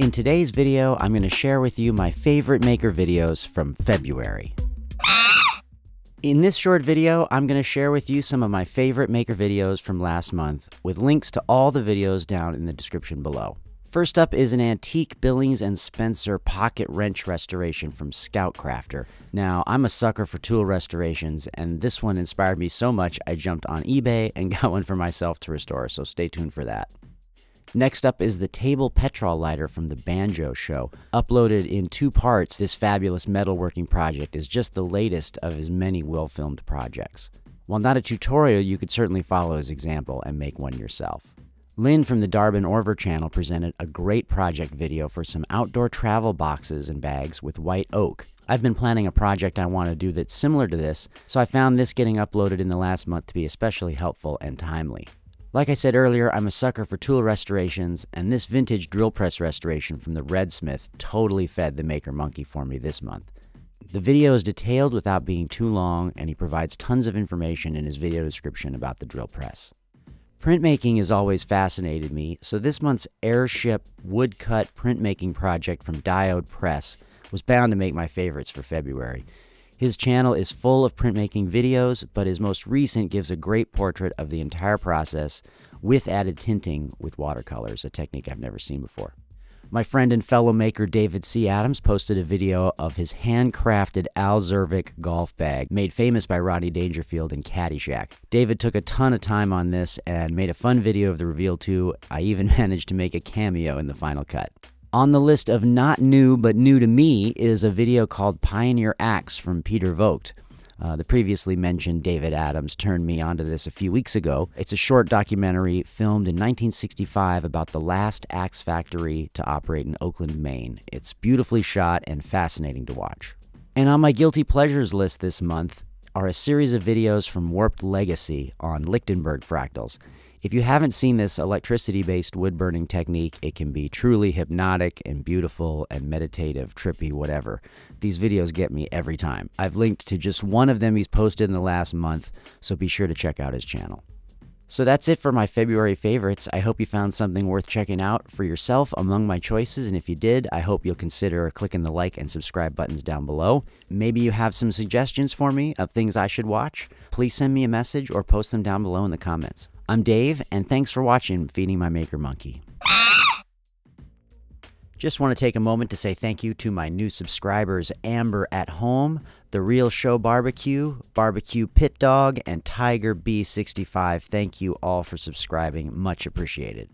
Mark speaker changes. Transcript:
Speaker 1: In today's video, I'm going to share with you my favorite maker videos from February. In this short video, I'm going to share with you some of my favorite maker videos from last month, with links to all the videos down in the description below. First up is an antique Billings and Spencer pocket wrench restoration from Scout Crafter. Now, I'm a sucker for tool restorations, and this one inspired me so much I jumped on eBay and got one for myself to restore, so stay tuned for that. Next up is the table Petrol lighter from the Banjo Show. Uploaded in 2 parts, this fabulous metalworking project is just the latest of his many well-filmed projects. While not a tutorial, you could certainly follow his example and make one yourself. Lynn from the Darbin Orver channel presented a great project video for some outdoor travel boxes and bags with white oak. I've been planning a project I want to do that's similar to this, so I found this getting uploaded in the last month to be especially helpful and timely. Like I said earlier, I'm a sucker for tool restorations, and this vintage drill press restoration from the Redsmith totally fed the maker monkey for me this month. The video is detailed without being too long, and he provides tons of information in his video description about the drill press. Printmaking has always fascinated me, so this month's Airship woodcut printmaking project from Diode Press was bound to make my favorites for February. His channel is full of printmaking videos, but his most recent gives a great portrait of the entire process with added tinting with watercolors, a technique I've never seen before. My friend and fellow maker David C. Adams posted a video of his handcrafted Al Zervik golf bag, made famous by Rodney Dangerfield in Caddyshack. David took a ton of time on this and made a fun video of the reveal too. I even managed to make a cameo in the final cut. On the list of not new but new to me is a video called Pioneer Axe from Peter Vogt. The previously mentioned David Adams turned me onto this a few weeks ago. It's a short documentary filmed in 1965 about the last axe factory to operate in Oakland, Maine. It's beautifully shot and fascinating to watch. And on my guilty pleasures list this month are a series of videos from Warped Legacy on Lichtenberg fractals. If you haven't seen this electricity-based wood-burning technique, it can be truly hypnotic and beautiful and meditative, trippy, whatever. These videos get me every time. I've linked to just one of them he's posted in the last month, so be sure to check out his channel. So that's it for my February favorites. I hope you found something worth checking out for yourself among my choices, and if you did, I hope you'll consider clicking the like and subscribe buttons down below. Maybe you have some suggestions for me of things I should watch. Please send me a message or post them down below in the comments. I'm Dave, and thanks for watching Feeding My Maker Monkey. Just want to take a moment to say thank you to my new subscribers Amber at Home, The Real Show Barbecue, Barbecue Pit Dog, and Tiger B65. Thank you all for subscribing. Much appreciated.